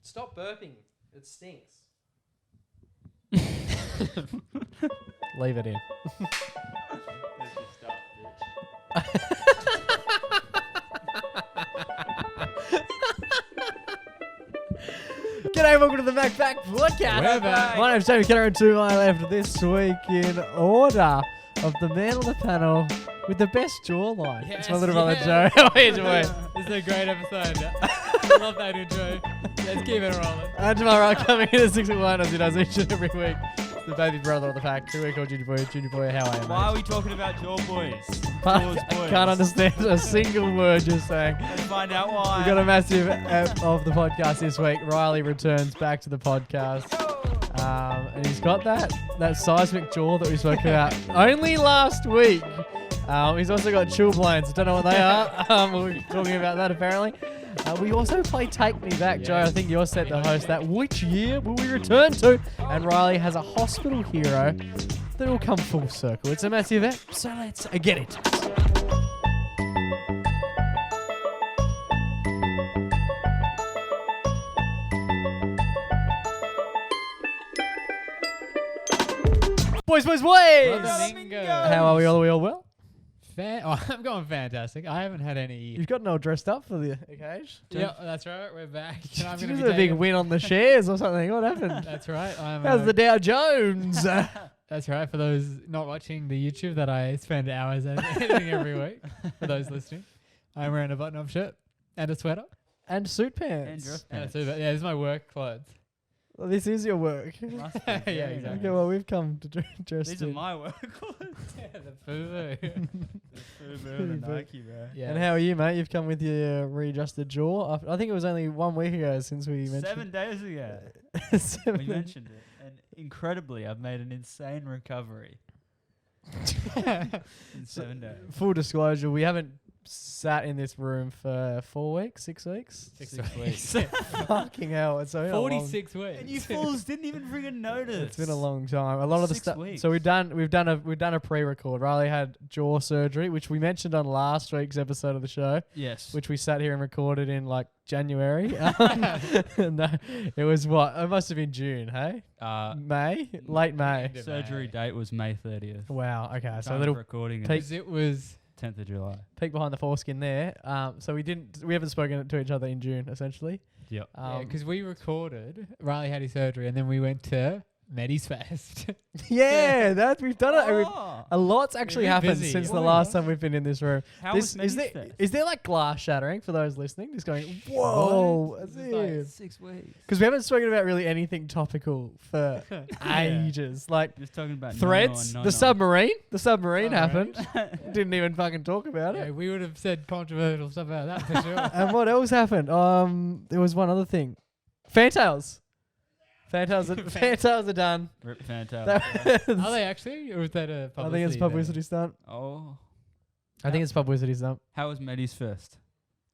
Stop burping. It stinks. Leave it in. G'day, welcome to the MacPack podcast. We're back. My name's Jamie Kenner, and to my left this week in order of the man on the panel with the best jawline. Yes, It's my little brother yes. Joe. How are you doing? This is a great episode. I love that intro. Let's keep it rolling. And to my right, coming in at 6'1", as he does each and every week, the baby brother of the pack. Who we call Junior Boy. Junior Boy, how are you, mate? Why are we talking about Jaw Boys? I Jaws Boys. can't understand a single word you're saying. Let's find out why. We got a massive app of the podcast this week. Riley returns back to the podcast. And he's got that seismic jaw that we spoke about only last week. He's also got Chilblains. I don't know what they are. We were talking about that apparently. We also play Take Me Back, Joe. I think you're set to host that. Which year will we return to? And Riley has a hospital hero that will come full circle. It's a massive app, so let's get it. Boys, Mingo. how are we all? Are we all well? I'm going fantastic. I haven't had any. You've gotten all dressed up for the occasion. Yeah, that's right. We're back. And I'm Did gonna you be do a big taking- win on the shares or something? What happened? That's right. How's the Dow Jones? That's right. For those not watching the YouTube that I spend hours editing every week, for those listening, I'm wearing a button-up shirt and a sweater. And suit And pants. dress Yeah, pants. this is my work clothes. Well, this is your work. Must be, Yeah, very exactly. Okay, nice. well, we've come to dress These are my work clothes. Yeah, the FUBU. The FUBU and the Nike, bro. Yeah. And how are you, mate? You've come with your readjusted jaw. I think it was only 1 week ago since we mentioned 7 days ago, 7 we mentioned it. And incredibly, I've made an insane recovery in 7 days. Full disclosure, we haven't sat in this room for 4 weeks, 6 weeks. 6 6 weeks. Fucking hell, it's been a long, 46 weeks. And you fools didn't even friggin' notice. it's been a long time. A lot of the 6 stuff. weeks. So we've done a pre-record. Riley had jaw surgery, which we mentioned on last week's episode of the show, Yes. which we sat here and recorded in like January. No, it was what? It must have been June, hey? May, late May. End of Surgery May. date was May 30th. Wow. Okay, so a Time of little recording peek- is Because it was 10th of July. peek behind the foreskin there. So we haven't spoken to each other in June, essentially. Yep. because we recorded. Riley had his surgery, and then we went to Medis Fest. Yeah, that we've done it. Oh, A lot's actually been happened busy. since the What? last time we've been in this room. how This was is Medis there, Fest? is there like glass shattering for those listening? Just going, whoa, What? that's It was like it. 6 weeks. Because we haven't spoken about really anything topical for ages. Like Just talking about threads, no, the submarine. The submarine Submarine. happened. Didn't even fucking talk about Yeah, it. we would have said controversial stuff about that for sure. And what else happened? There was one other thing. Fantails. Fantails are done. Rip Fantail. That was- Are they actually, or was that a publicity? I think it's publicity stunt. Oh. I think it's publicity stunt. How was Medis Fest?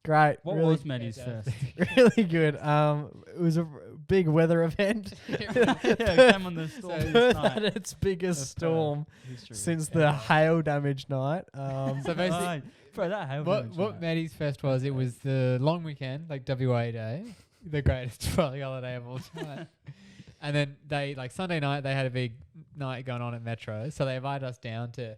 Great. What really, was Medis Fest? really good. It was a big weather event. Yeah, it came on the storm So- this Perth night. had its biggest Of, storm History. since the hail damage night. So basically, Oh, bro, that hail what damage Medis Fest was, it was the long weekend, like WA Day, the greatest public holiday of all time. And then Sunday night, they had a big night going on at Metro, so they invited us down to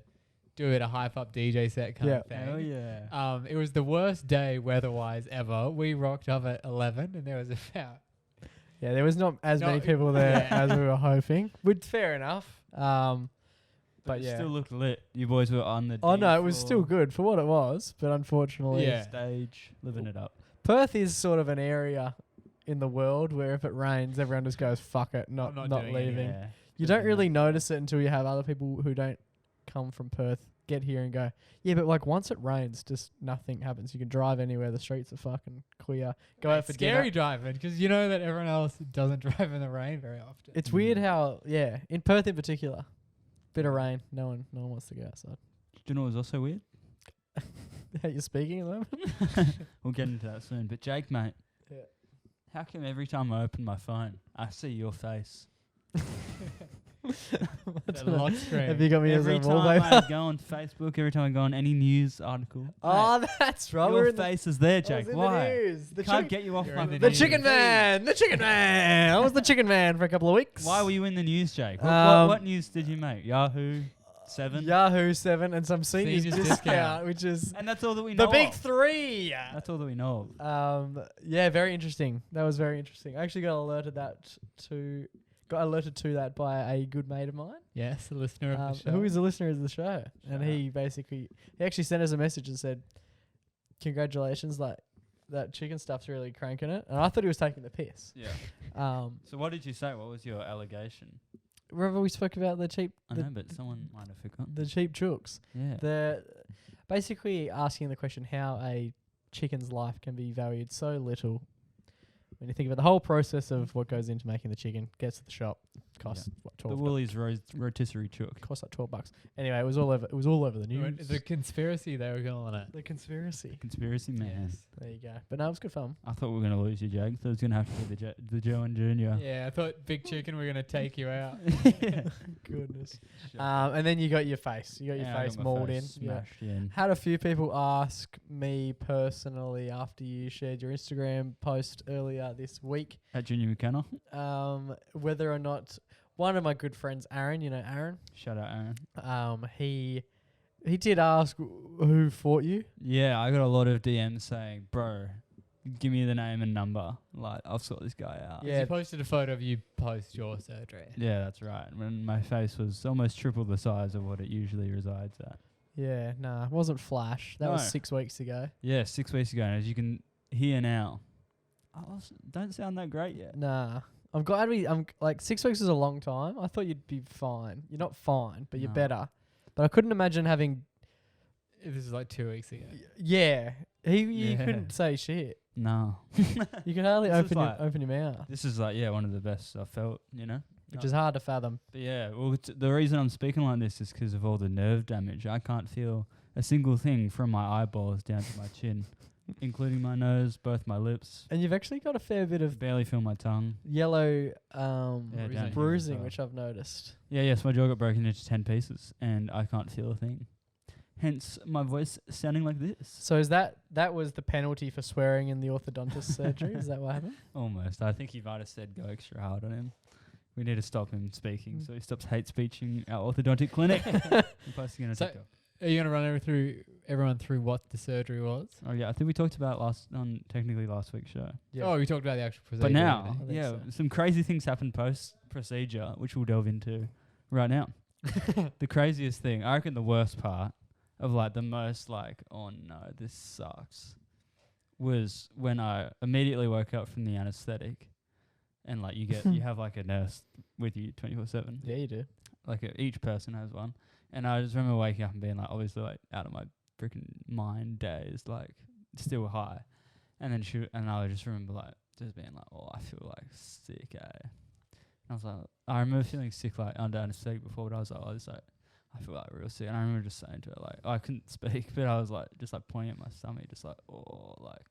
do it a hype up DJ set kind of thing. Hell yeah. It was the worst day weather-wise ever. We rocked up at 11, and there was about Yeah, there was not as No, many people there as we were hoping. Which fair enough. But it yeah. still looked lit. You boys were on the Oh no, dance it was floor, still good for what it was, but unfortunately, Yeah. stage, living it up. Perth is sort of an area in the world where if it rains, everyone just goes fuck it, I'm not not doing leaving. Yeah. You don't really notice it until you have other people who don't come from Perth get here and go, yeah, but like once it rains, just nothing happens. You can drive anywhere. The streets are fucking clear. Go out for scary dinner. driving, because you know that everyone else doesn't drive in the rain very often. It's weird how, yeah, in Perth in particular, bit of rain, no one wants to go outside. Do you know what was also weird? How you speaking at the moment? We'll get into that soon. But Jake, mate. Yeah. How come every time I open my phone, I see your face? The lock screen. Have you got me Every as a time wallpaper? I go on Facebook, every time I go on any news article, Oh, that's right. your face is there, I was Jake. in Why? the news. The Can't chick- get you off You're my in the The news. chicken man. The chicken man. I was the chicken man for a couple of weeks. Why were you in the news, Jake? What news did you make? Yahoo 7? Yahoo 7 and some seniors Seniors discount, discount. which is And that's all that we know the big of. three. That's all that we know of. Yeah, very interesting. That was very interesting. I actually got alerted to that by a good mate of mine, Yes, a listener of the show. who is a listener of the show, and Shout he actually sent us a message and said, "Congratulations, like that chicken stuff's really cranking it." And I thought he was taking the piss. Yeah. So So what did you say? What was your allegation? remember we spoke about the cheap, I know, but someone might have forgotten. the cheap chooks. Yeah. The basically asking the question how a chicken's life can be valued so little. When you think about the whole process of what goes into making the chicken, gets to the shop, costs what, The 12 Woolies rotisserie chook. costs like $12. Anyway, it was all over. It was all over the Right, news. the conspiracy they were calling it. The conspiracy. Conspiracy man. Yes. There you go. But no, it was good fun. I thought we were going to lose you, Jake. So it was going to have to be the Joe and Junior. Yeah, I thought Big Chicken were going to take you out. Goodness. And then you got your face. You got your Yeah, I face got my mauled in. face Yeah. Smashed in. Had a few people ask me personally after you shared your Instagram post earlier this week, At Junior McKenna. whether or not one of my good friends, Aaron, you know Aaron, Shout out, Aaron. he did ask who fought you. Yeah, I got a lot of DMs saying, bro, give me the name and number. Like, I'll sort this guy out. Yeah. You posted a photo of you post your surgery. Yeah, that's right. When my face was almost triple the size of what it usually resides at. Yeah, nah, it wasn't Flash. That was No. 6 weeks ago. Yeah, 6 weeks ago. And as you can hear now, don't sound that great yet. Nah. I'm glad I'm like 6 weeks is a long time. I thought you'd be fine. You're not fine, but you're No. better. But I couldn't imagine having. This is like 2 weeks ago. Yeah, you Yeah. couldn't say shit. No. You can hardly This is open your mouth, This is like, yeah, one of the best I've felt, you know? which is hard to fathom. But yeah, well, the reason I'm speaking like this is because of all the nerve damage. I can't feel a single thing from my eyeballs down to my chin, including my nose, both my lips. And you've actually got a fair bit of Barely feel my tongue. yellow down here as bruising, well. which I've noticed. Yeah, yes, my jaw got broken into 10 pieces, and I can't feel a thing. Hence, my voice sounding like this. So is that was the penalty for swearing in the orthodontist surgery? Is that what happened? Almost. I think he might have said go extra hard on him. We need to stop him speaking, so he stops hate speeching our orthodontic clinic. I'm posting it on So- TikTok. Are you going to run everyone through what the surgery was? Oh yeah, I think we talked about technically last week's show. Yeah. Oh, we talked about the actual procedure. But now, I think yeah, so. some crazy things happened post procedure, which we'll delve into right now. The craziest thing, I reckon, the worst part of like the most like, oh no, this sucks, was when I immediately woke up from the anesthetic, and like you have like a nurse with you 24/7. Yeah, you do. Like each person has one, and I just remember waking up and being like, obviously like out of my freaking mind, dazed, like still high, and then I just remember like just being like, oh, I feel like sick, eh? And I was like, I remember feeling sick like under anesthetic before, but I was like, oh, this like I feel like real sick, and I remember just saying to her like, I couldn't speak, but I was like just like pointing at my stomach, just like, oh, like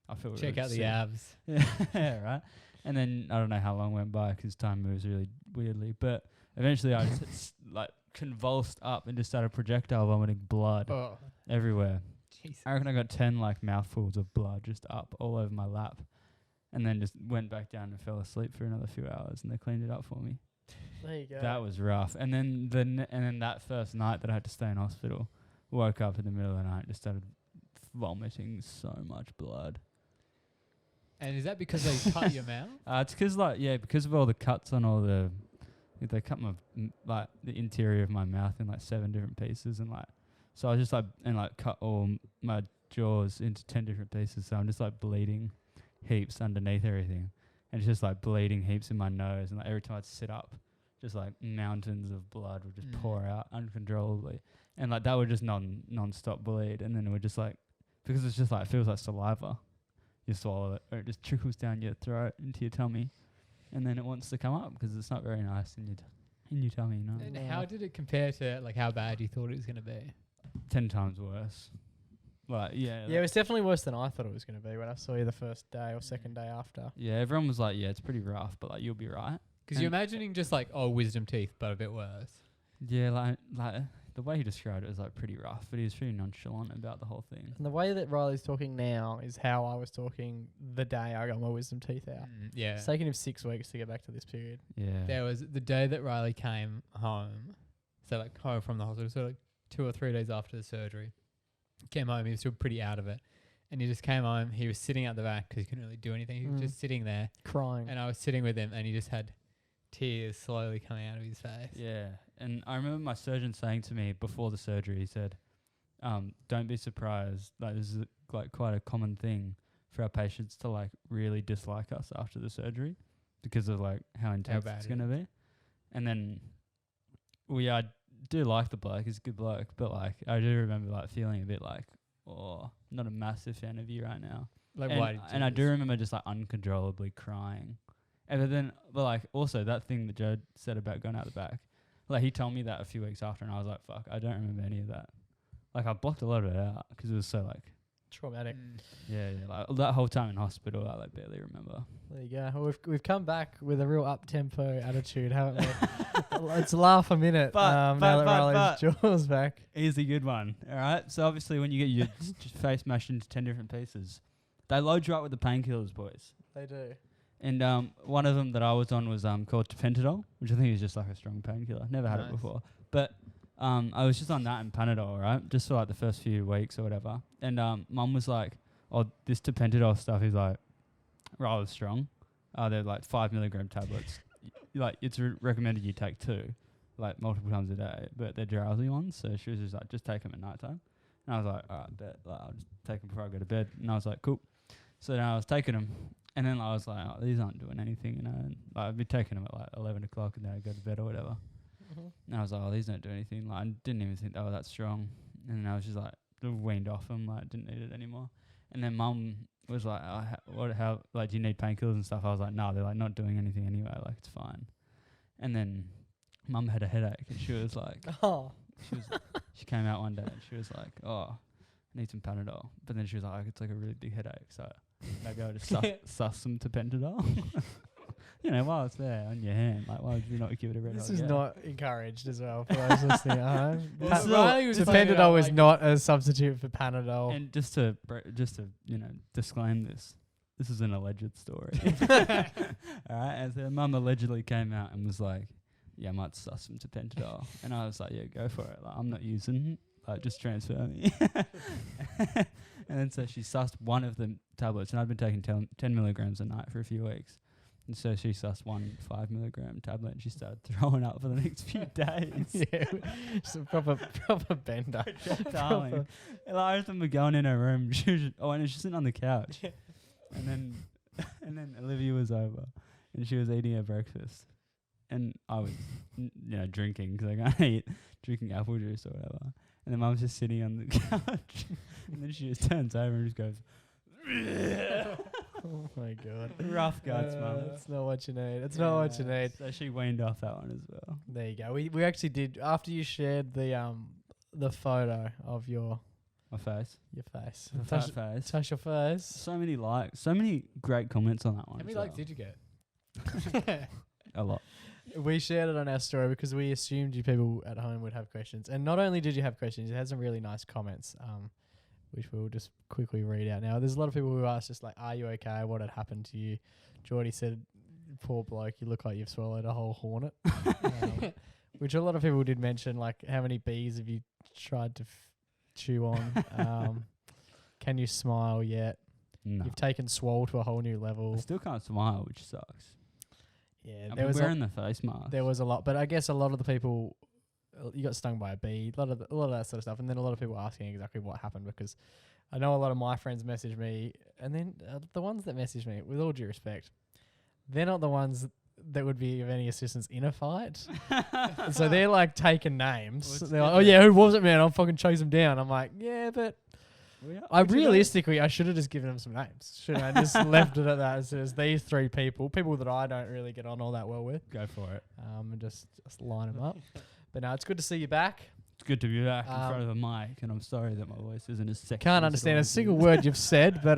I feel Check really out the sick. abs. Yeah, right. And then I don't know how long went by 'cause time moves really weirdly, but eventually I just like convulsed up and just started projectile vomiting blood Oh, everywhere. Jesus. I reckon I got 10 like mouthfuls of blood just up all over my lap, and then just went back down and fell asleep for another few hours, and they cleaned it up for me. There you go. That was rough. And then and then that first night that I had to stay in hospital, woke up in the middle of the night and just started vomiting so much blood. And is that because they cut your mouth? It's because of all the cuts on all the, they cut like the interior of my mouth in like 7 different pieces, and like, so I just like cut all my jaws into 10 different pieces. So I'm just like bleeding heaps underneath everything, and it's just like bleeding heaps in my nose, and like every time I'd sit up, just like mountains of blood would just pour out uncontrollably, and like that would just non-stop bleed, and then it would just like, because it's just like, it feels like saliva. You swallow it, or it just trickles down your throat into your tummy, and then it wants to come up because it's not very nice in your tummy, you know. And how did it compare to like how bad you thought it was going to be? 10 times worse. Like, yeah. Yeah, it was definitely worse than I thought it was going to be when I saw you the first day or second day after. Yeah, everyone was like, yeah, it's pretty rough, but like, you'll be right. Because you're imagining just like, wisdom teeth, but a bit worse. Yeah, like the way he described it was like pretty rough, but he was pretty nonchalant about the whole thing. And the way that Riley's talking now is how I was talking the day I got my wisdom teeth out. Yeah. It's taken him 6 weeks to get back to this period. Yeah. There was the day that Riley came home. So like home from the hospital. So like 2 or 3 days after the surgery. Came home. He was still pretty out of it. And he just came home. He was sitting out the back because he couldn't really do anything. He was just sitting there. Crying. And I was sitting with him and he just had tears slowly coming out of his face. Yeah. And I remember my surgeon saying to me before the surgery, he said, don't be surprised. Like, this is like quite a common thing for our patients to like really dislike us after the surgery because of like how intense it's going to be. And then I do like the bloke. He's a good bloke. But like, I do remember like feeling a bit like, not a massive fan of you right now. Like, and, why did you and I do remember just like uncontrollably crying. And but like also that thing that Joe said about going out the back, like he told me that a few weeks after, and I was like, fuck, I don't remember any of that. Like I blocked a lot of it out because it was so like traumatic. Yeah, like that whole time in hospital, I like barely remember. There you go. Well, we've come back with a real up tempo attitude, haven't we? Let's laugh a minute. Now that Riley's jaw's back. Here's a good one. All right. So obviously, when you get your face mashed into 10 different pieces, they load you up with the painkillers, boys. They do. And one of them that I was on was called Tapentadol, which I think is just like a strong painkiller. Never had it before, but I was just on that and Panadol, right? Just for like the first few weeks or whatever. And Mum was like, "Oh, this Tapentadol stuff is like rather strong. They're like 5 milligram tablets. Like it's recommended you take 2, like multiple times a day. But they're drowsy ones, so she was just like, just take them at night time." And I was like, "All right, bet. Like I'll just take them before I go to bed." And I was like, "Cool." So then I was taking them. And then I was like, these aren't doing anything, you know. And like, I'd be taking them at like 11 o'clock and then I'd go to bed or whatever. Mm-hmm. And I was like, these don't do anything. Like, I didn't even think they were that strong. And then I was just like, weaned off them, like, didn't need it anymore. And then Mum was like, how, like, do you need painkillers and stuff? I was like, no, they're like not doing anything anyway. Like, it's fine. And then Mum had a headache and she was like, she came out one day and she was like, I need some Panadol. But then she was like, it's like a really big headache. So maybe I'll just suss some Tapentadol. You know, while it's there on your hand, like, why would you not give it a red? This is not encouraged as well for those listening at home. Tapentadol is not a substitute for Panadol. And just to disclaim this is an alleged story. All right, and so Mum allegedly came out and was like, "Yeah, I might suss some Tapentadol," and I was like, "Yeah, go for it. Like, I'm not using. Like, just transfer me." And then so she sussed one of the tablets, and I'd been taking 10 milligrams a night for a few weeks. And so she sussed 1 5 milligram tablet, and she started throwing up for the next few days. Yeah, it's a proper bender. Darling. And I remember going in her room. She was and she's sitting on the couch. And then Olivia was over, and she was eating her breakfast. And I was, drinking because I can't eat, drinking apple juice or whatever. And then Mum was just sitting on the couch. And then she just turns over and just goes, oh my God. Rough guts, Mum. That's not what you need. It's not what you need. So she weaned off that one as well. There you go. We actually did, after you shared the photo of your face. Your face. Face. Touch your face. So many likes. So many great comments on that one. How many likes did you get? A lot. We shared it on our story because we assumed you people at home would have questions. And not only did you have questions, you had some really nice comments, which we'll just quickly read out now. There's a lot of people who asked just like, are you okay? What had happened to you? Geordie said, poor bloke, you look like you've swallowed a whole hornet. Which a lot of people did mention, like, how many bees have you tried to chew on? Can you smile yet? No. You've taken swole to a whole new level. I still can't smile, which sucks. Yeah, I've been wearing the face mask. There was a lot, but I guess a lot of the people, you got stung by a bee, a lot of that sort of stuff, and then a lot of people asking exactly what happened, because I know a lot of my friends message me, and then the ones that message me, with all due respect, they're not the ones that would be of any assistance in a fight. So they're like taking names. They're like, oh yeah, who was it, man? I'll fucking chase them down. I'm like, yeah, but I should have just given them some names. Shouldn't I just left it at that? As these 3 people that I don't really get on all that well with. Go for it. And just line them up. But no, it's good to see you back. It's good to be back in Um, front of a mic, and I'm sorry that my voice isn't as sexy. Can't as it understand a always single is. word you've said, but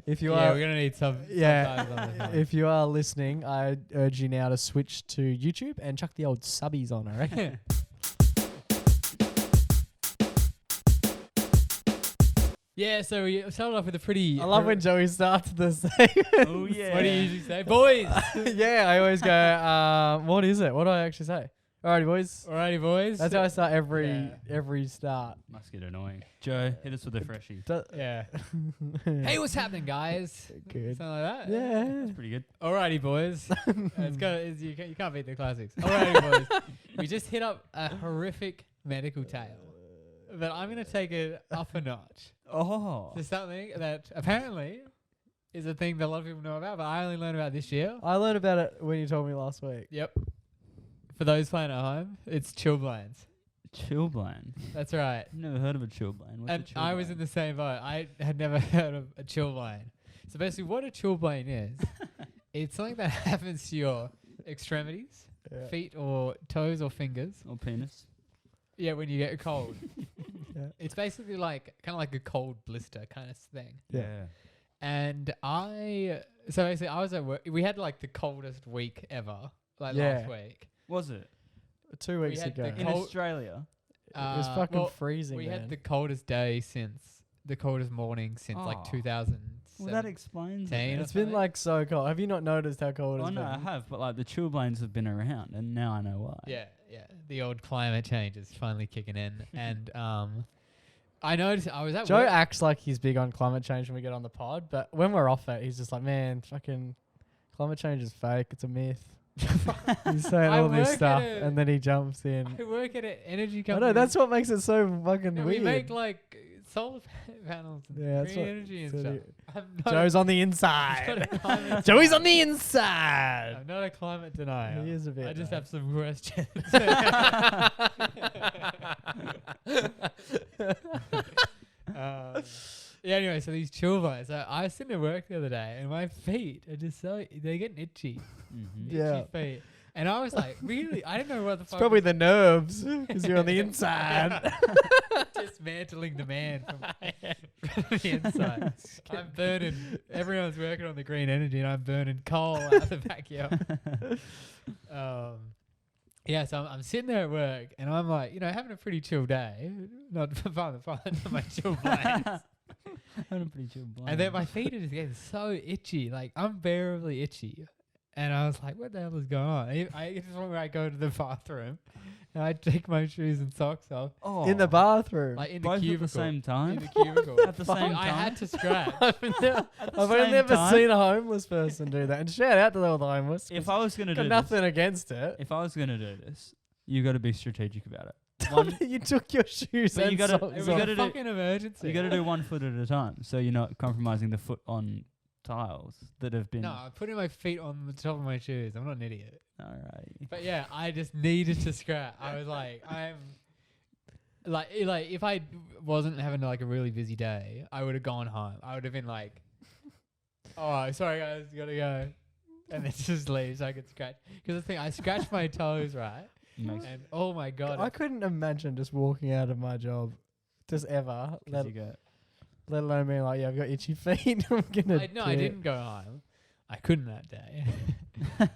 if you Yeah, are we're gonna need some. Yeah, subtitles on this one. if you are listening, I urge you now to switch to YouTube and chuck the old subbies on, I reckon. Yeah, so we started off with a pretty. I love when Joey starts the segment. Oh yeah. What do you usually say, boys? Yeah, I always go, what is it? What do I actually say? Alrighty, boys. Alrighty, boys. That's how I start every Yeah. every start. Must get annoying. Joe, hit us with a freshie. Yeah. Hey, what's happening, guys? Good. Something like that. Yeah. That's pretty good. Alrighty, boys. You can't beat the classics. Alrighty, boys. We just hit up a horrific medical tale, but I'm gonna take it up a notch. Oh. To something that apparently is a thing that a lot of people know about, but I only learned about this year. I learned about it when you told me last week. Yep. For those playing at home, it's Chilblains. Chilblains. That's right. Never heard of a chilblain. What's And a I was chilblain? in the same boat. I had never heard of a chilblain. So basically what a chilblain is, it's something that happens to your extremities, Yeah. feet or toes or fingers. Or penis. Yeah, when you get a cold. Yeah. It's basically like kind of like a cold blister kind of thing. Yeah. And so basically I was at work. We had like the coldest week ever, like Yeah. last week. Was it? 2 weeks had ago. the In Cold- Australia? It was fucking well, freezing, We man. had the coldest day the coldest morning since like Oh. 2007. Well, that explains it. Same. then. It's been like so cold. Have you not noticed how cold it's Oh, no, I been? have, but like the chilblains have been around, and now I know why. Yeah. The old climate change is finally kicking in. And I noticed I was at Joe work. acts like he's big on climate change when we get on the pod, but when we're off it, he's just like, man, fucking climate change is fake. It's a myth. He's saying I all this work at stuff, a- and then he jumps in. I work at an energy I company. know, that's what makes it so fucking No, weird. we make like solar panels and Yeah, that's green what- energy and so stuff. the- I'm not Joe's on the not a inside. climate Joey's on denier. the inside. I'm not a climate denier. He is a bit. I just though. have some questions. Yeah, anyway, so these chilblains. So I was sitting at work the other day and my feet are just they're getting itchy. Mm-hmm. Yeah. Itchy feet. And I was like, really? I didn't know what the It's fuck. probably the nerves because you're on the inside. dismantling the man from the inside. I'm burning. Everyone's working on the green energy, and I'm burning coal out the backyard. Yeah, so I'm sitting there at work, and I'm like, having a pretty chill day. Not fun, my chill plans. I'm a pretty chilblain. And then my feet are just getting so itchy, like unbearably itchy. And I was like, what the hell is going on? I just remember I go to the bathroom, and I take my shoes and socks off, Oh. in the bathroom. like in the Both cubicle. at the same In time? the cubicle. At the same I time? had to scratch. I've At the only same never time? seen a homeless person do that. And shout out to all the homeless. If I was going to got do nothing this, against it. if I was going to do this, you got to be strategic about it. One, You took your shoes But and you gotta- socks It was You off. gotta a do- fucking emergency. you got to do 1 foot at a time, so you're not compromising the foot on tiles that have been. No, I'm putting my feet on the top of my shoes. I'm not an idiot. All right. But yeah, I just needed to scratch. I was like, I'm like if I wasn't having like a really busy day, I would have gone home. I would have been like, oh, sorry guys, gotta go, and then just leave so I could scratch. Because the thing, I scratched my toes, right, Makes and oh my god, I couldn't imagine just walking out of my job, just ever, 'cause you go. let alone being like, yeah, I've got itchy feet. I'm gonna. I didn't go home. I couldn't that day.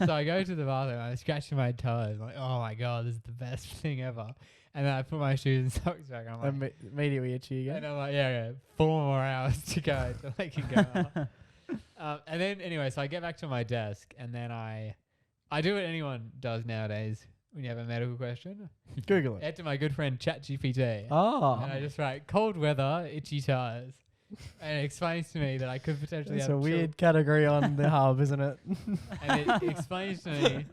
So I go to the bathroom. I scratch my toes. I'm like, oh my god, this is the best thing ever. And then I put my shoes and socks back. And I'm like, Immediately itchy and again. I'm like, yeah, 4 more hours to go till I can go out. And then anyway, so I get back to my desk, and then I do what anyone does nowadays when you have a medical question. Google it. Head to my good friend ChatGPT. Oh, And I just write cold weather, itchy toes. And it explains to me that I could potentially that's have a weird category on the hub, isn't it? And it explains to me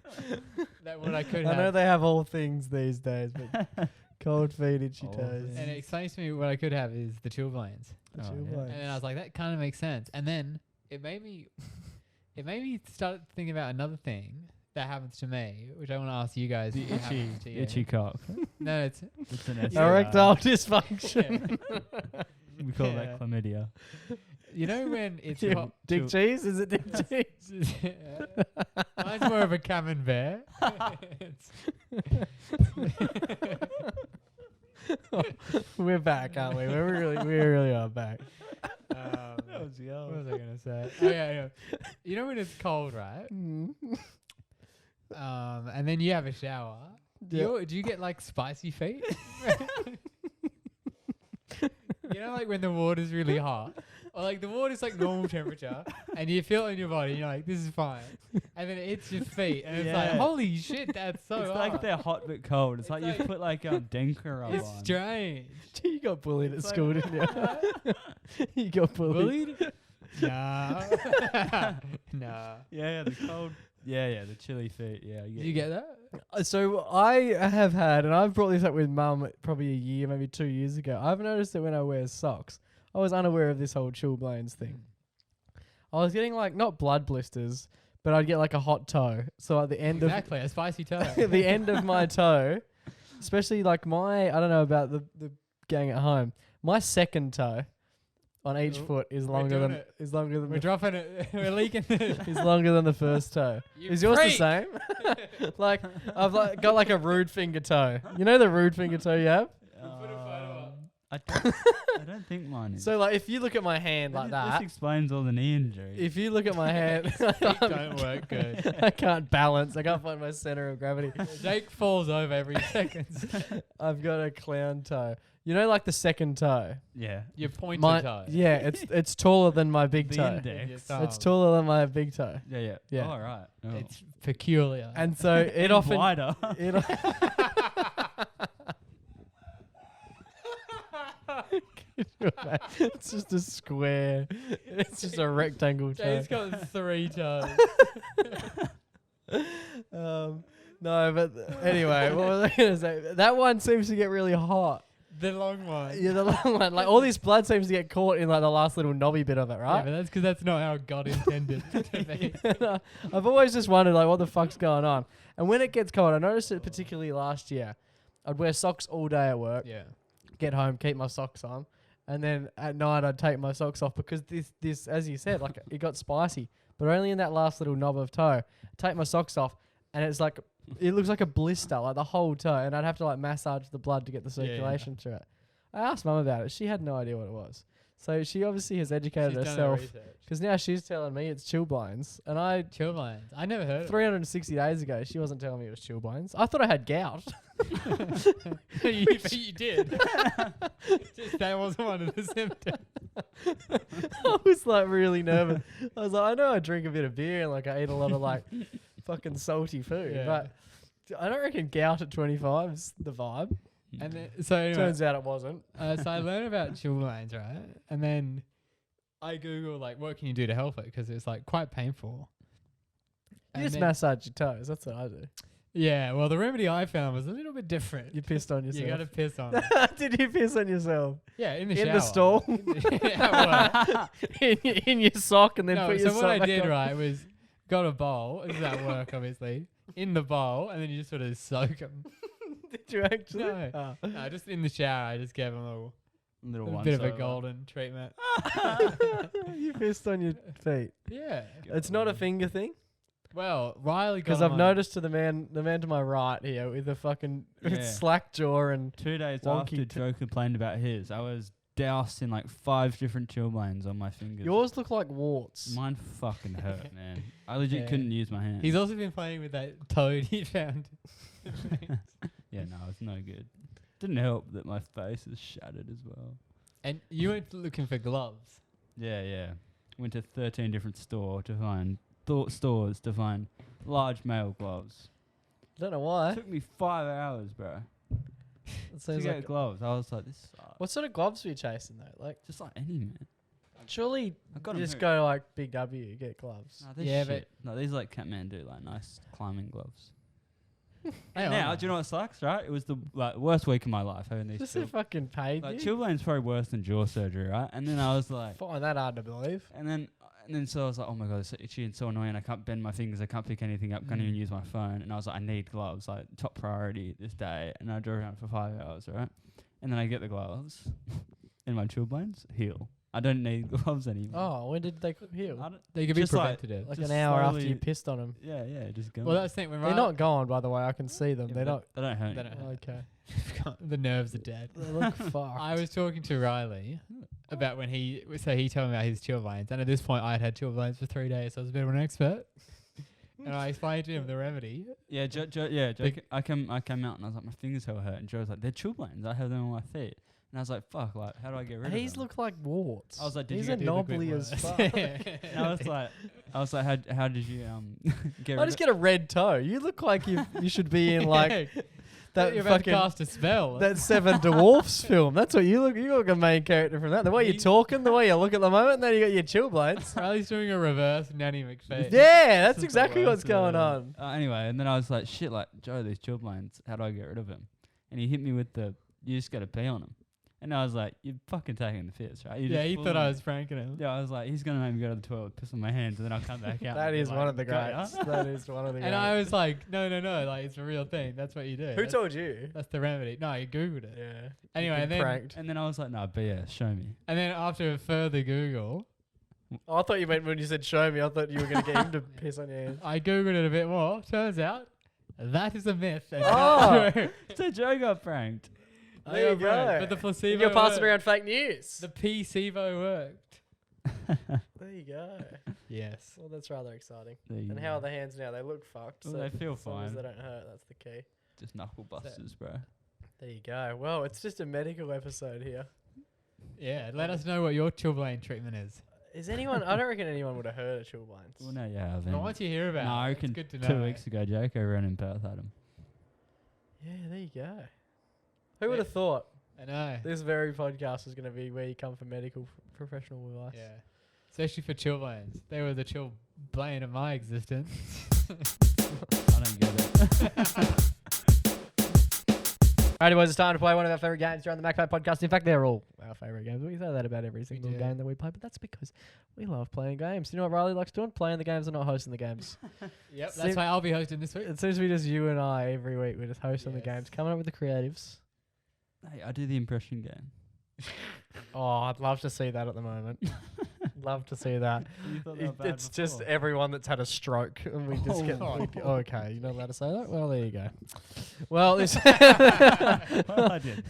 that what I could I know have. they have all things these days, but cold feet, itchy All toes. things. And it explains to me what I could have is the chilblains. The Oh, chill yeah. blades. And then I was like, that kind of makes sense. And then it made me start thinking about another thing that happens to me, which I want to ask you guys. The if it happens to you. itchy cock. No, it's It's an Erectile STI. dysfunction. We call Yeah. that chlamydia. you know when it's Yeah, hot. Dick cheese? Is it dick cheese? Mine's more of a camembert. It's We're back, aren't we? We really are back. What was I gonna say? Oh yeah. You know when it's cold, right? And then you have a shower. Do you get like spicy feet? You know, like when the water's really hot, or like the water's like normal temperature, and you feel it in your body, and you're like, this is fine, and then it hits your feet, and it's like, holy shit, that's so It's hot. like they're hot but cold. It's like you've put like Denker rub It's on. strange. You got bullied at It's school, like- didn't you? You got bullied. Nah. Nah. Yeah, the cold. Yeah, the chilly feet. Yeah, Did you get that? So I have had, and I've brought this up with Mum probably a year, maybe 2 years ago. I've noticed that when I wear socks, I was unaware of this whole Chilblains thing. I was getting like not blood blisters, but I'd get like a hot toe. So at the end Exactly, a spicy toe. of the end of my toe, especially like I don't know about the gang at home. My second toe on each Oh, foot is we're longer doing than it. is longer than We're the dropping it. We're leaking it. is longer than the first toe. You Is yours freak. the same? Like I've like got like a rude finger toe. You know the rude finger toe you have? Put a photo up. I don't think mine is. So like if you look at my hand like This that, explains all the knee injuries. if you look at my hand, Feet don't work good. I can't balance. I can't find my center of gravity. Jake falls over every second. I've got a clown toe. You know, like the second toe. yeah. Your pointer My toe. yeah, it's taller than my big The toe. index. Your thumb. It's taller than my big toe. Yeah. Yeah. All right. Oh. It's peculiar. And so it often wider. it it's just a square. It's just a rectangle toe. Jake's got 3 toes. No, but anyway, what was I gonna say? That one seems to get really hot. The long one. Yeah, the long one. Like all this blood seems to get caught in like the last little knobby bit of it, Yeah, right? but that's because that's not how God intended it to be. I've always just wondered like what the fuck's going on. And when it gets cold, I noticed it particularly last year. I'd wear socks all day at work, Yeah. get home, keep my socks on, and then at night I'd take my socks off because this as you said, like it got spicy, but only in that last little knob of toe. Take my socks off, and it's like it looks like a blister, like the whole toe, and I'd have to like massage the blood to get the Yeah, circulation through it. I asked Mum about it. She had no idea what it was. So she obviously has educated She's done her herself research. because now she's telling me it's Chilblains, and I Chilblains. I never heard of it. 360 days ago she wasn't telling me it was Chilblains. I thought I had gout. you did. Just that wasn't one of the symptoms. I was like really nervous. I was like, I know I drink a bit of beer and like I eat a lot of like fucking salty food, Yeah. but I don't reckon gout at 25's the vibe. And then, so anyway, Turns out it wasn't. so I learned about Chilblains, right? And then I Google like, what can you do to help it? Because it's like quite painful. You And just then- massage your toes. That's what I do. Yeah, well, the remedy I found was a little bit different. You pissed on You yourself. got to piss on it. Did you piss on yourself? Yeah, in the In shower. the stall? Yeah, in your sock and then no, put your so sock what I back did, on? right, was got a bowl. This is at work, obviously. In the bowl, and then you just sort of soak them. Did you actually? No. Oh. No, just in the shower, I just gave them Little a one. bit of a golden treatment. You pissed on your feet. Yeah. It's not a finger thing. Well, Riley got Because I've on- noticed to the man to my right here with the fucking Yeah. slack jaw and 2 days wonky after Joe complained about his, I was doused in like 5 different Chilblains on my fingers. yours look like warts. Mine fucking hurt, man. I legit Yeah. couldn't use my hands. He's also been playing with that toad he found. Yeah, no, it's no good. Didn't help that my face is shattered as well. And you went looking for gloves. Yeah. Went to 13 different stores to find large male gloves. Don't know why. Took me 5 hours, bro. It To seems get like gloves. I was like, this sucks. what sort of gloves were you chasing though? Like Just like any man. surely I got you 'em just here. go to like Big W get gloves. Nah, they're Yeah, shit. No, these are like Kathmandu, like nice climbing gloves. Hang Now, on. do you know what sucks, right? It was the worst week of my life having these Just two. they fucking paid Like you. Chilblains probably worse than jaw surgery, right? And then I was like, Find that hard to believe. and then so I was like, oh my god, it's so itchy and so annoying. I can't bend my fingers. I can't pick anything up. Can't even use my phone. And I was like, I need gloves, like top priority this day. And I drove around for 5 hours, right? And then I get the gloves, and my Chilblains heal. I don't need gloves anymore. Oh, when did they heal? I don't, They could be Just like- preventative. Like just an hour after slowly- you pissed on them. yeah, just go. well, that's the thing. When They're Riley, not gone, by the way. I can see them. Yeah, They're but not. They don't hurt. They don't hurt. Okay. The nerves are dead. They look fucked. I was talking to Riley about when he told me about his chilblains, and at this point I had had chilblains for 3 days, so I was a bit of an expert. And I explained to him the remedy. Yeah, Joe, I came out and I was like, my fingers hurt, and Joe was like, they're chilblains. I have them on my feet. And I was like, fuck, like, how do I get rid of them? He's look like warts. I was like, did he's you a get knobbly as fuck. And I was like, how did you get I rid just of get a red toe. You look like you should be in like that You're about to fucking cast a spell. that Seven Dwarfs film. That's what you look. You look like a main character from that. The way you're talking, the way you look at the moment, and then you got your chillblains. Riley's doing a reverse Nanny McPhee. Yeah, that's the exactly what's worst going ever. on. Anyway, and then I was like, shit, like, Joe, these chilblains, how do I get rid of them? And he hit me with you just got to pee on them. And I was like, you're fucking taking the piss, right? Yeah, he thought I was pranking him. Yeah, I was like, he's going to make me go to the toilet, piss on my hands, and then I'll come back out. That and be is like, one of the "Got ya?" greats. That is one of the greats. And I was like, no, like it's a real thing. That's what you do. Who told you? That's the remedy. No, I googled it. Yeah. Anyway, You've been pranked. And then I was like, no, BS, show me. And then after a further Google, Oh, I thought you meant when you said show me. I thought you were going to get him to piss on your hands. I googled it a bit more. Turns out that is a myth. and Oh. not true. So Joe got pranked. There you I got pranked, go. But the placebo And you're passing worked. around fake news. The placebo worked. There you go. Yes. Well, that's rather exciting. There you And go. how are the hands now? They look fucked. Well, so they feel as long as fine. they don't hurt, that's the key. Just knuckle busters, bro. There you go. Well, it's just a medical episode here. Yeah. Let us know what your chilblain treatment is. Is anyone? I don't reckon anyone would have heard of Chilblains. Well, no, you have. I want you to hear about No, I it. It's reckon good to know. 2 weeks ago, Jake ran in Perth had him. Yeah, there you go. Who would have thought I know. this very podcast is going to be where you come for medical professional advice? Yeah. Especially for chilblains. They were the chilblain of my existence. I don't get it. Alrighty, boys, it's time to play one of our favourite games during the MacPack podcast. In fact, they're all our favourite games. We say that about every single do. game that we play, but that's because we love playing games. You know what Riley likes doing? Playing the games and not hosting the games. Yep. Sim- That's why I'll be hosting this week. It seems to be just you and I every week. We're just hosting the Yes. games, coming up with the creatives. Hey, I do the impression game. Oh, I'd love to see that at the moment. Love to see that. You thought they were bad It's just before. everyone that's had a stroke, and we just get. Oh. Okay, you're not allowed to say that. Well, there you go. Well, this Well, I did.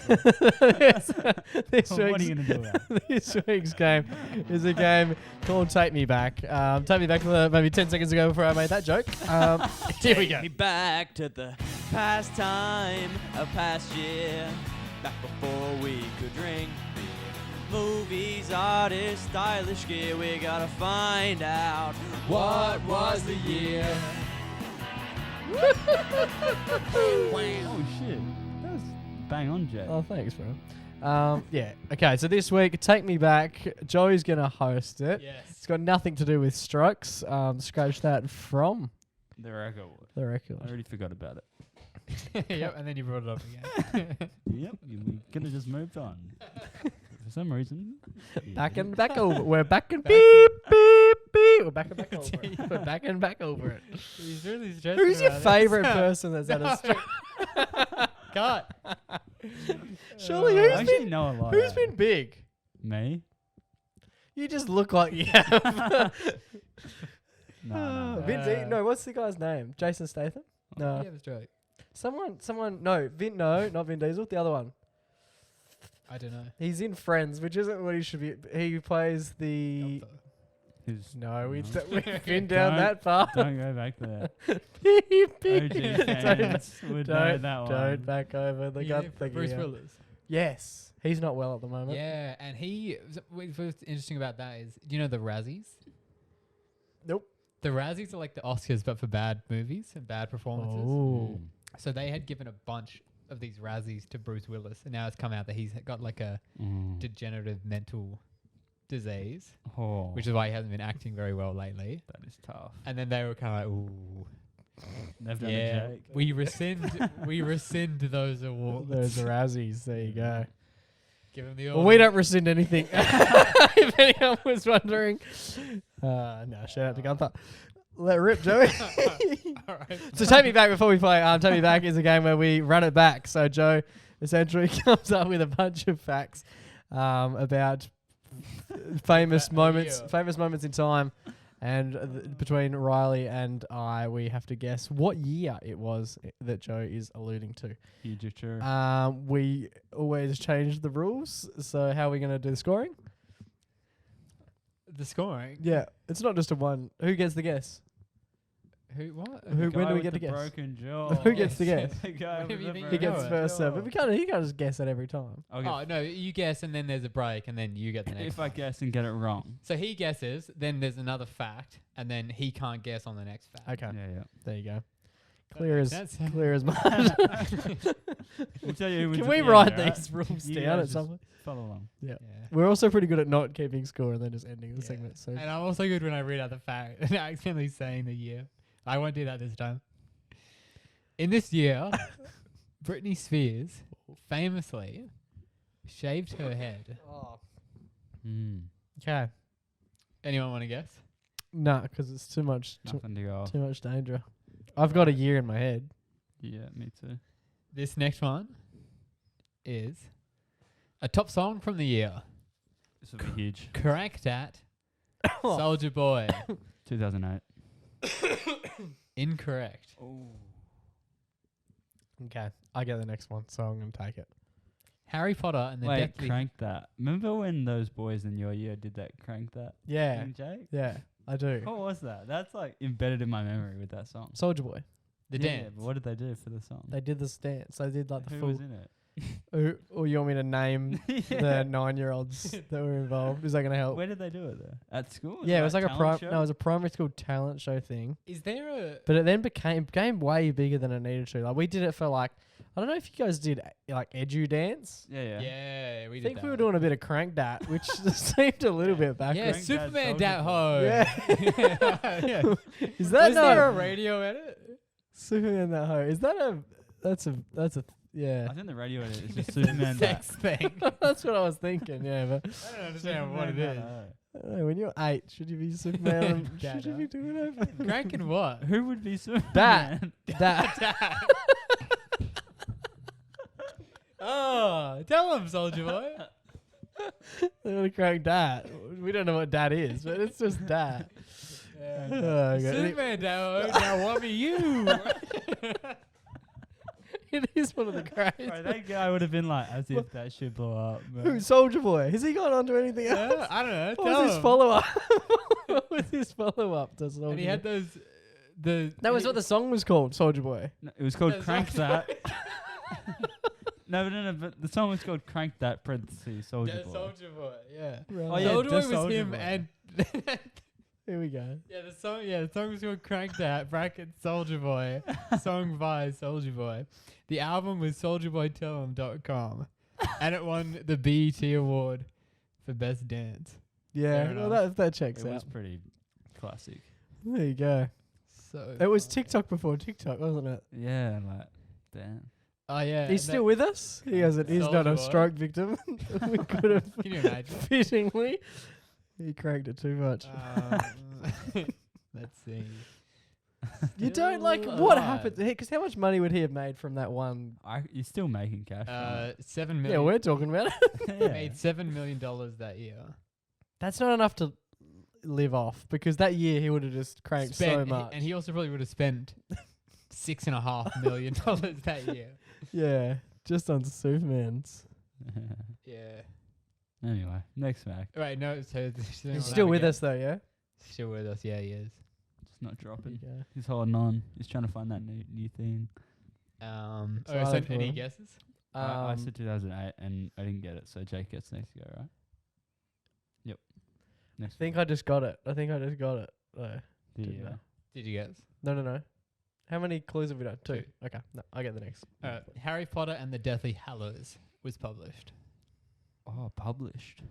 this What are week's you going to do about it? this week's game is a game called Take Me Back. Take me back to maybe 10 seconds ago before I made that joke. Here we go. Take me back to the past time, a past year, back before we could drink beer. Movies, artists, stylish gear, we gotta find out what was the year. Oh, shit. That was bang on, Jake. Oh, thanks, bro. Yeah. Okay, so this week, Take Me Back. Joey's going to host it. Yes. It's got nothing to do with strokes. Scratch that from The record. the record. I already forgot about it. Yep. And then you brought it up again. Yep, we could have just moved on. For some reason. Back and back over. We're back and beep, beep, beep. We're back and back over it. We're back and back over it. He's really stressed. Who's your about it. favourite person that's had a stroke? Cut. Surely I who's actually been, know a lot. who's been big? Me? You just look like you have. No. Vin Diesel. No, what's the guy's name? Jason Statham? No. Yeah, that's right. Someone, no, no, not Vin Diesel, the other one. I don't know. He's in Friends, which isn't what he should be. He plays the. Who's No, we've No. been down Don't- that far. Don't go back there. Beep, beep. OG fans would know that one. Don't back over the gut thing. Bruce Willis. Yes, he's not well at the moment. Yeah, and what's interesting about that is, do you know the Razzies? Nope. The Razzies are like the Oscars, but for bad movies and bad performances. Oh. So they had given a bunch of these Razzies to Bruce Willis, and now it's come out that he's got like a degenerative mental disease, Oh, which is why he hasn't been acting very well lately. that is tough. And then they were kind of like, ooh, They've done yeah, a Jake. we rescind those awards. Those are Razzies. There you go. Give him the Well, we don't rescind anything. If anyone was wondering. No, shout out to Gunther. Let it rip, Joey. All right. So take me back before we play. Take me back is a game where we run it back. So Joe essentially comes up with a bunch of facts about famous About a moments, year. famous moments in time, And between Riley and I, we have to guess what year it was that Joe is alluding to. Huge true. We always change the rules. So how are we going to do the scoring? The scoring. Yeah, it's not just a one. Who gets the guess? Who? What? When do we get to guess? Broken jaw. Who gets to guess? The guy Whatever with you the think He you gets know it. first serve. But he can't just guess it every time. Oh no, you guess and then there's a break and then you get the next. If I guess and get it wrong. So he guesses, then there's another fact, and then he can't guess on the next fact. Okay, Yeah. there you go. That Clear makes as sense. clear as mud. We'll tell you who wins Can at we the end, write alright? these rules You down guys at just some point? Follow along. Yeah. Yeah. We're also pretty good at not keeping score and then just ending the Yeah. segment. So And I'm also good when I read out the fact and accidentally saying the year. I won't do that this time. In this year, Brittney Spears famously shaved her head. okay. Anyone want to guess? Nah, because it's too much Nothing to go off. too much danger. I've got a year in my head. Yeah, me too. This next one is a top song from the year. This will be huge. Crack That, Oh. Soulja Boy. 2008. Incorrect. Oh. Okay, I get the next one, so I'm gonna take it. Harry Potter and the Wait, Deathly... Crank That. Remember when those boys in your year did that Crank That Yeah, thing, Jake? yeah, I do. What was that? That's like embedded in my memory with that song. Soulja Boy. The Yeah, dance. but what did they do for the song? They did this dance. They did like the Who full. was in it? Or you want me to name the 9-year-olds that were involved? Is that gonna help? Where did they do it though? At school? Yeah, it was like a talent show? no, it was a primary school talent show thing. Is there a... But it then became way bigger than it needed to. Like we did it for like, I don't know if you guys did like edu dance. Yeah. Yeah, we I did think that we were one. doing a bit of crank that, which seemed a little bit Yeah, backwards. Crank Superman That, Dat Soulja Ho. Yeah. Yeah. Is that Was there a no radio edit? Superman that hoe? Is that a? That's a yeah. I think the radio edit is just It's a Superman That. sex thing. That's what I was thinking. Yeah, but I don't understand what it is. I don't know, when you're 8, should you be Superman? and should you Dada. be doing it? Cranking what? Who would be Superman? That. Oh, tell him, Soulja Boy. They want to crank that. We don't know what that is, but it's just that. Oh, okay. Superman Dat Ho. Now what be you? It is one of the greats. Bro, that guy would have been like, as if that should blow up. Who, Soulja Boy? Has he gone on to anything else? Yeah, I don't know. What Tell was his him. follow up? What was his follow up to Soulja And he Boy? had those. That was what the song was called, Soulja Boy. No, it was called That's Crank right. That. No, but the song was called Crank That, parentheses, Yeah, Soulja Boy. Soulja Boy. Yeah. Oh, yeah, Soulja Boy just was Soulja him, Boy. and Here we go. the song was called Crank That bracket Soulja Boy, song by Soulja Boy. The album was SouljaBoyTellHim.com, and it won the BET award for best dance. Yeah, Fair well, enough. that checks It out. was pretty classic. There you go. So It was TikTok before TikTok, wasn't it? Yeah, like, damn. Oh yeah, He's still with us. He hasn't. He's not a Soulja Boy. stroke victim. We could have Can you imagine? fittingly. He cranked it too much. Let's see. You don't like Still what alive. happened? Because how much money would he have made from that one? You're still making cash. from it. 7 Yeah, million. we're talking about it. Yeah. Made $7 million that year. That's not enough to live off because that year he would have just cranked so Spent- much. and he also probably would have spent $6.5 million that year. Yeah, just on Superman's. Yeah. Anyway, next fact. Right. No. So He's still with us though, yeah. Still with us. Yeah, he is. Just not dropping. Yeah. He's holding on. He's trying to find that new thing. So Excited for any him. guesses? I said 2008 and I didn't get it, so Jake gets next to go, right? Yep. I Next. think I just got it. Though. The, Did you guess? No. How many clues have we done? 2. Two. Okay. No, I get the next. Harry Potter and the Deathly Hallows was published. published.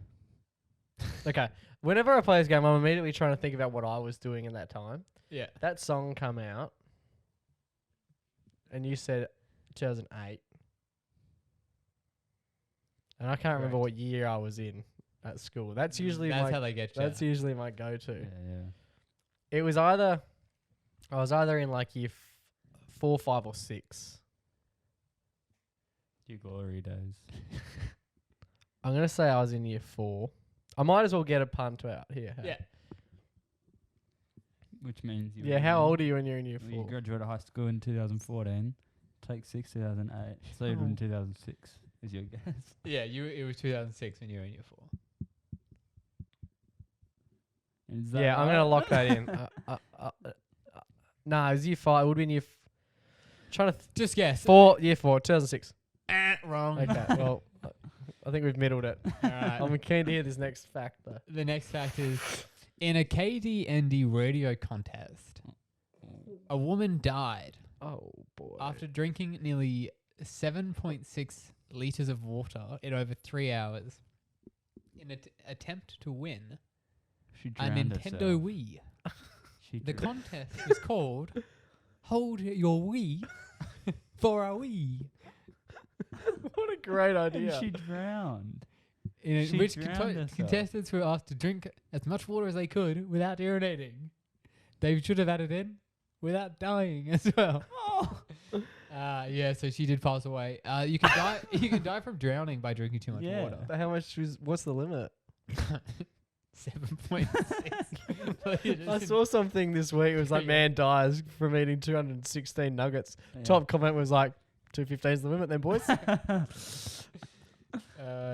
Okay. Whenever I play this game, I'm immediately trying to think about what I was doing in that time. Yeah. That song come out, and you said 2008, and I can't remember Correct. what year I was in at school. That's usually That's my how they get you. that's usually my go-to. Yeah. It was I was either in like year 4, 5, or 6. Your glory days. I'm gonna say I was in year 4. I might as well get a punt out here. hey? Yeah. which means you. Yeah, how old are you when you're in year You 4? graduated high school in 2014. Take 6, 2008. So you'd been Oh. 2006 is your guess. Yeah, it was 2006 when you were in year 4. Is that Yeah, I'm right? gonna lock that in. Nah, it was year 5. It would have been trying to Just guess. year 4, 2006. Wrong. Okay, well, I think we've middled it. All right. I'm keen to hear this next fact though. The next fact is, in a KDND radio contest, a woman died Oh boy. after drinking nearly 7.6 liters of water in over 3 hours in an attempt to win She a drowned Nintendo herself. Wii. She The dr- contest was called Hold Your Wii for a Wii. What a great and idea. she drowned. In She which drowned herself. contestants were asked to drink as much water as they could without urinating. They should have added in without dying as well. Yeah, so she did pass away. You can die. You can die from drowning by drinking too much Yeah. water. But how much what's the limit? 7.6. I saw something this week. It was like, Yeah. man dies from eating 216 nuggets. Yeah. Top comment was like, 215 is the limit then, boys.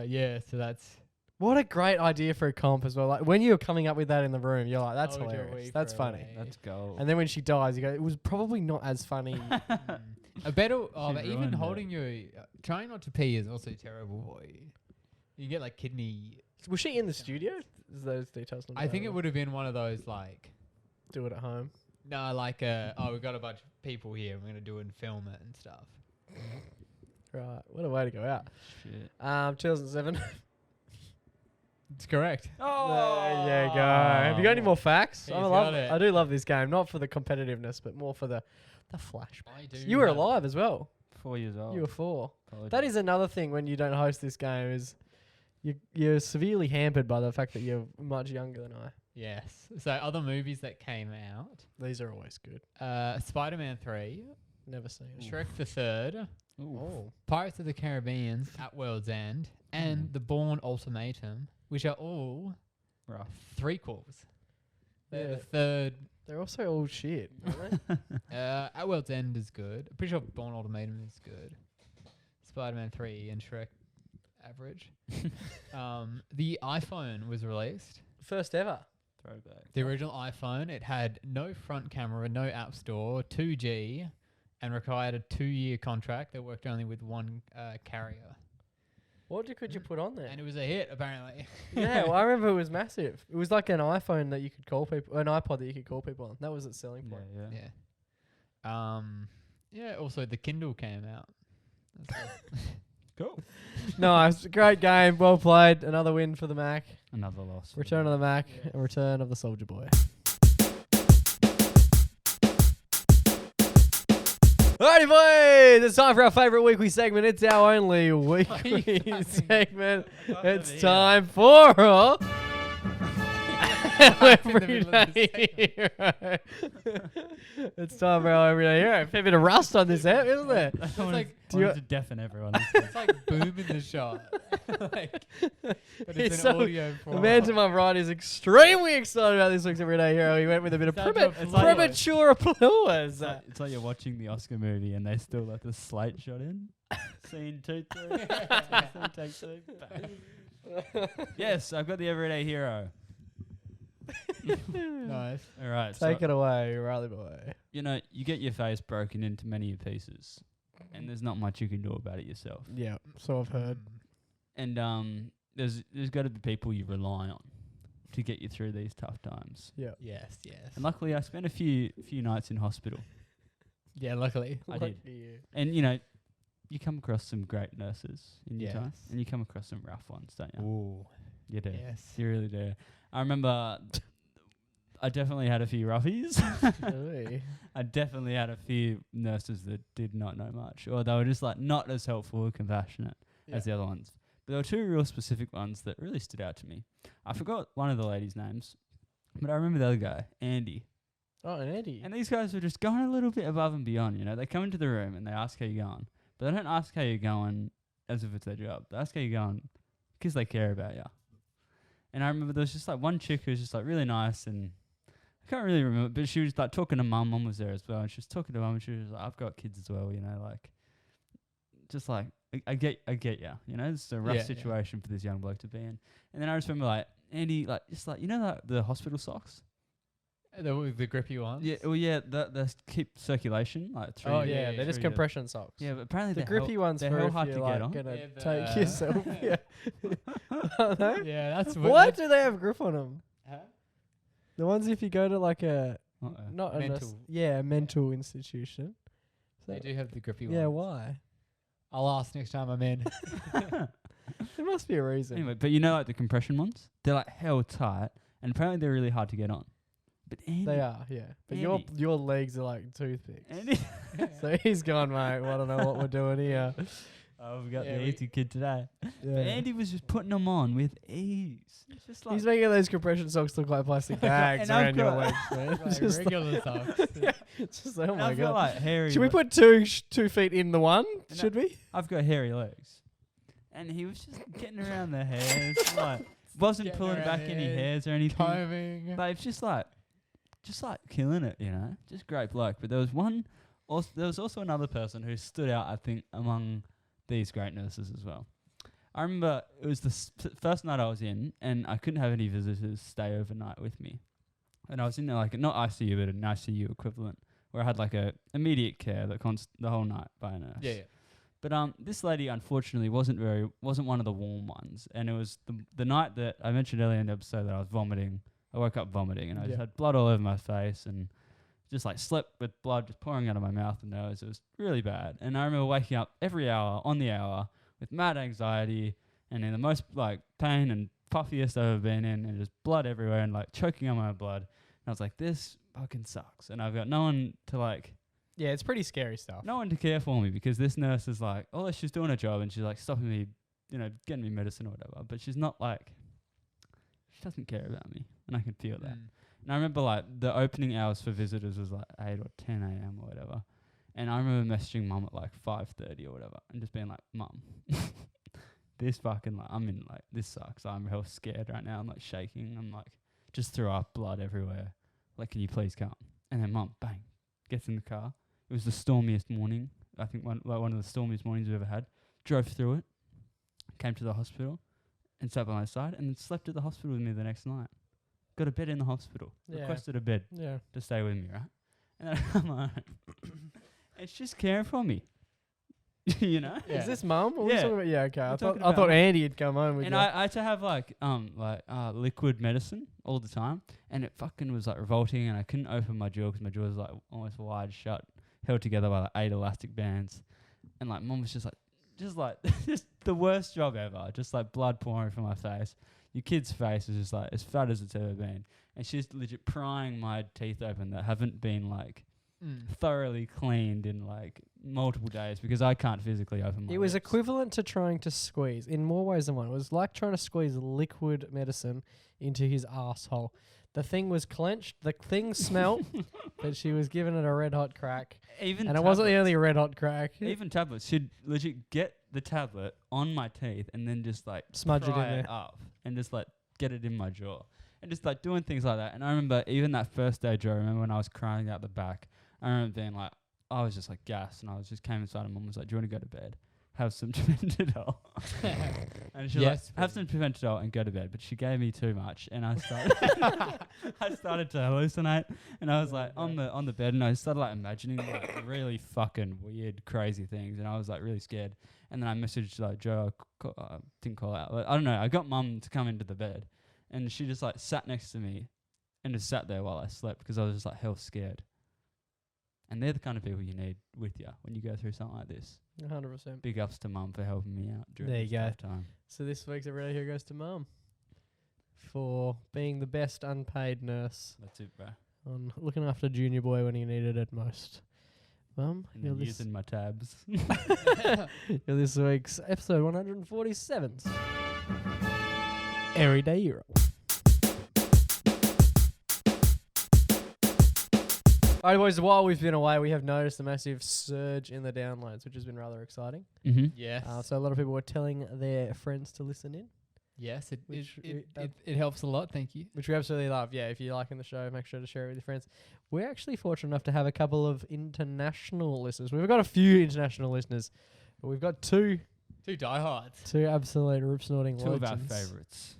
Yeah, so that's What a great idea for a comp as well. Like when you're coming up with that in the room, you're like, that's Hold your hilarious. wee That's for a funny. wee. Let's go. And then when she dies, you go, it was probably not as funny. a better. She But even ruined it. holding your trying not to pee is also terrible for you. You get like kidney. Was she in the studio? Is those details not I think it available? would have been one of those like do it at home. no, like we've got a bunch of people here. We're gonna do it and film it and stuff. Right. What a way to go out. Shit. 2007. It's correct. There you go. Have you got any more facts? He's I got it. I do love this game, not for the competitiveness, but more for the flashback. I do. You were have- alive as well. 4 years old. You were 4. Apologies. That is another thing when you don't host this game is you're severely hampered by the fact that you're much younger than I. Yes. So other movies that came out: These are always good. Spider-Man 3, Never seen it. Shrek the Third, Ooh. Oh. Pirates of the Caribbean: At World's End, and The Bourne Ultimatum, which are all Rough. threequels. They're Yeah. the third. They're also all shit, aren't they? At World's End is good. I'm pretty sure Bourne Ultimatum is good. Spider-Man 3 and Shrek average. The iPhone was released. First ever. Throwback. The original iPhone, it had no front camera, no app store, 2G, and required a 2-year contract that worked only with one carrier. What could you put on there? And it was a hit, apparently. Yeah, well, I remember it was massive. It was like an iPhone that you could call people, an iPod that you could call people on. That was its selling Yeah, point. yeah. Yeah. Yeah, also the Kindle came out. That's Cool. Nice, great game, well played. Another win for the Mac. Another loss. for Return me. of the Mac, Yes. and return of the Soulja Boy. Alrighty, boys, it's time for our favourite weekly segment. It's our only weekly segment. It's time for Everyday Hero. It's time for our Everyday Hero. A fair bit of rust on this app, isn't there? I It's wanted, like- I wanted to deafen everyone. it's like boom in the shot. Like, but it's an So, audio The form. man to my right is extremely excited about this week's Everyday Hero. He went with a bit of Sounds like it's like- premature applause. It's like, it's like you're watching the Oscar movie and they still let the slate shot in. Scene 2, 3. Take 2. bang. Yes, I've got the Everyday Hero. Nice. All right. Take it away, Riley boy. You know, you get your face broken into many pieces, and there's not much you can do about it yourself. Yeah, so I've heard. And there's got to be people you rely on to get you through these tough times. Yeah. Yes, yes. And luckily, I spent a few nights in hospital, Yeah, luckily. I did. You. and you know, you come across some great nurses in your time, Yes. and you come across some rough ones, don't you? Ooh. You do. Yes. You really do. I remember I definitely had a few roughies. Really? I definitely had a few nurses that did not know much, or they were just like not as helpful or compassionate as the other ones. But there were 2 real specific ones that really stood out to me. I forgot one of the ladies' names, but I remember the other guy, Andy. Oh, and Eddie. And these guys were just going a little bit above and beyond, you know. They come into the room and they ask how you're going, but they don't ask how you're going as if it's their job. They ask how you're going because they care about you. And I remember there was just like one chick who was just like really nice, and a can't really remember, but she was like talking to mum. Mum was there as well, and she was talking to mum, and she was like, "I've got kids as well, you know, like, just like I get ya, you know, it's a rough Yeah, yeah. situation for this young bloke to be in." And then I just remember like Andy, like just like you know like the hospital socks. The grippy ones. Yeah, well, yeah, the keep circulation like through. Oh your- yeah, they're just through your- compression socks. Yeah, but apparently The they're grippy ones they're for hell if hard you're to like get on. gonna Yeah, take the- yourself. Yeah. Are they? Yeah, that's What do they have grip on them? Huh? The ones if you go to like a Uh-oh. not a Mental. a mental institution. So They do have the grippy ones. yeah, why? I'll ask next time I'm in. There must be a reason. Anyway, but you know like the compression ones, they're like hell tight, and apparently they're really hard to get on. But Andy, They are, yeah. But Andy. your legs are like toothpicks. Andy, So he's gone, mate. Well, I don't know what we're doing here. oh, we got Yeah, the we- easy kid today. Yeah. But Andy was just putting them on with ease. It's just like He's making those compression socks look like plastic bags And I've around your got- legs, man. Like Just like- regular socks. it's just like, oh and my I've got god. like hairy. Should we le- put 2 feet in the one? And Should we? I've got hairy legs, and he was just getting around the hairs, like wasn't Getting pulling around back the any hairs, hairs or anything. Combing. But it's just like killing it, you know, just great bloke. But there was one, there was also another person who stood out, I think, among these great nurses as well. I remember it was the first night I was in, and I couldn't have any visitors stay overnight with me. And I was in there like not ICU, but an ICU equivalent, where I had like a immediate care that the whole night by a nurse. Yeah, yeah. But this lady unfortunately wasn't one of the warm ones, and it was the night that I mentioned earlier in the episode that I was vomiting. I woke up vomiting, and I just Yeah. had blood all over my face, and just like slept with blood just pouring out of my mouth and nose. It was really bad, and I remember waking up every hour on the hour with mad anxiety and in the most like pain and puffiest I've ever been in, and just blood everywhere and like choking on my blood. And I was like, this fucking sucks, and I've got no one to like. Yeah, it's pretty scary stuff. No one to care for me because this nurse is like, oh, she's doing her job and she's like stopping me, you know, getting me medicine or whatever. But she's not like, she doesn't care about me, and I can feel that. Mm. And I remember like the opening hours for visitors was like 8 or 10 a.m. or whatever. And I remember messaging mum at like 5:30 or whatever and just being like, Mum, this fucking like, I'm in like, this sucks. I'm real scared right now. I'm like shaking. I'm like, just threw up blood everywhere. Like, can you please come? And then mum, bang, gets in the car. It was the stormiest morning. I think one of the stormiest mornings we've ever had. Drove through it, came to the hospital, and sat by my side, and then slept at the hospital with me the next night. Got a bed in the hospital. Yeah. Requested a bed Yeah. to stay with me, right? And then I come home. It's just caring for me. You know? Yeah. Is this mum? What are we Yeah. talking about? Yeah, okay. We're I talking thought about- Andy had come home with And you. I had to have like liquid medicine all the time, and it fucking was like revolting, and I couldn't open my jaw because my jaw was like almost wide shut, held together by like 8 elastic bands, and like mum was just just the worst job ever, just like blood pouring from my face. Your kid's face is just like as fat as it's ever been, and she's legit prying my teeth open that haven't been like thoroughly cleaned in like multiple days because I can't physically open my It was lips. equivalent to trying to squeeze, in more ways than one. It was like trying to squeeze liquid medicine into his asshole. The thing was clenched. The thing smelt, but she was giving it a red hot crack. Even And it wasn't the tablets. only red hot crack. Even tablets. She'd legit get the tablet on my teeth and then just like Smudge it in pry there. up and just like get it in my jaw and just like doing things like that. And I remember even that first day, Joe, I remember when I was crying out the back, I remember being like, I was just like gassed, and I was just came inside and mum was like, do you want to go to bed? Have some Preventadol. And she was Yes, like, have some Preventadol and go to bed. But she gave me too much, and I started I started to hallucinate, and I was like on the bed, and I started like imagining like really fucking weird, crazy things, and I was like really scared. And then I messaged like Joe, didn't call out, but I don't know. I got mum to come into the bed, and she just like sat next to me, and just sat there while I slept because I was just like hell scared. And they're the kind of people you need with you when you go through something like this. 100%. Big ups to mum for helping me out during There this you go. tough time. So this week's A Really Here Goes to Mum for being the best unpaid nurse That's it, bro. on looking after Junior Boy when he needed it most. Mum, And you're then this, using my tabs. you're this week's episode 147. Everyday Hero. Alright, boys, while we've been away, we have noticed a massive surge in the downloads, which has been rather exciting. Mm-hmm. Yes. So a lot of people were telling their friends to listen in. Yes, Which it helps a lot. Thank you. which we absolutely love. Yeah, if you're liking the show, make sure to share it with your friends. We're actually fortunate enough to have a couple of international listeners. We've got a few international listeners, but we've got two diehards. absolute rip snorting Two of our legends. favourites.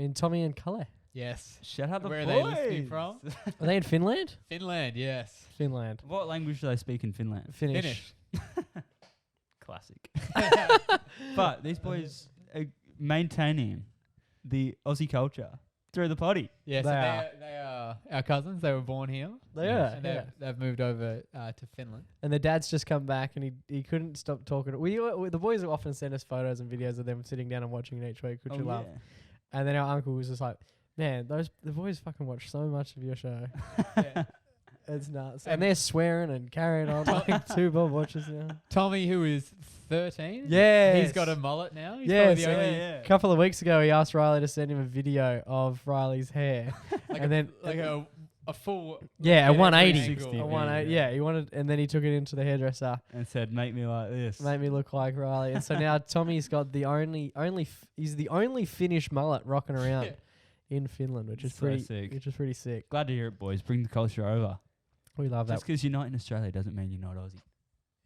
In Tommy and Kalle. Yes. Shout out the Where are boys. they listening from? Are they in Finland? Finland. Yes. Finland. What language do they speak in Finland? Finnish. Classic. But these boys are maintaining the Aussie culture through the potty. Yeah, They so are. they are our cousins. They were born here. They Yeah. are. And Yeah. they've moved over to Finland. And the dad's just come back, and he couldn't stop talking. The boys often send us photos and videos of them sitting down and watching it each week, which we love. And then our uncle was just like, "Man, the boys fucking watch so much of your show. Yeah. It's nuts." And they're swearing and carrying on like two Bob watchers now. Tommy, who is 13. Yeah, He's got a mullet now. He's Yes, probably the only, A couple of weeks ago, he asked Riley to send him a video of Riley's hair, like and then like a full a every 180, 360. a 180. Yeah, he wanted, and then he took it into the hairdresser, And said, make me like this. made me look like Riley, and so now Tommy's got the he's the only Finnish mullet rocking around in Finland, which is So pretty sick. which is pretty sick. Glad to hear it, boys. Bring the culture over. We love that. Just because you're not in Australia doesn't mean you're not Aussie.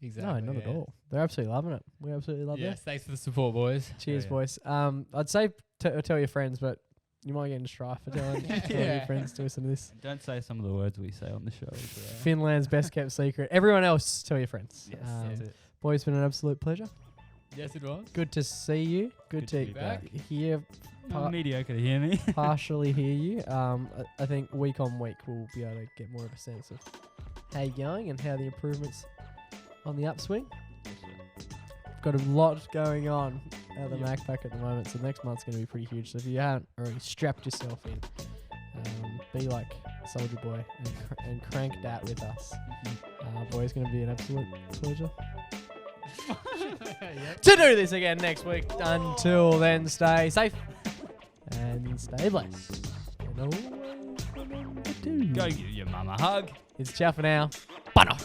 Exactly. No, not yeah. at all. They're absolutely loving it. We absolutely love Yes, it. thanks for the support, boys. Cheers, Yeah. boys. I'd say tell your friends, but you might get into strife for telling your Yeah. friends to listen to this. Don't say some of the words we say on the show. Finland's best kept secret. Everyone else, tell your friends. Yes, Um, that's it. Boys, been an absolute pleasure. Yes, it was. Good to see you. Good to to be back. hear, Mediocre to hear me. partially hear you. I think week on week we'll be able to get more of a sense of how you're going and how the improvements on the upswing. Got a lot going on at the MacPack at the moment, so next month's going to be pretty huge. So if you haven't already strapped yourself in, be like Soulja Boy and crank that with us. Boy, it's going to be an absolute pleasure to do this again next week. Until then, stay safe and stay blessed. And always remember to Go give your mum a hug. It's ciao for now. Bye now.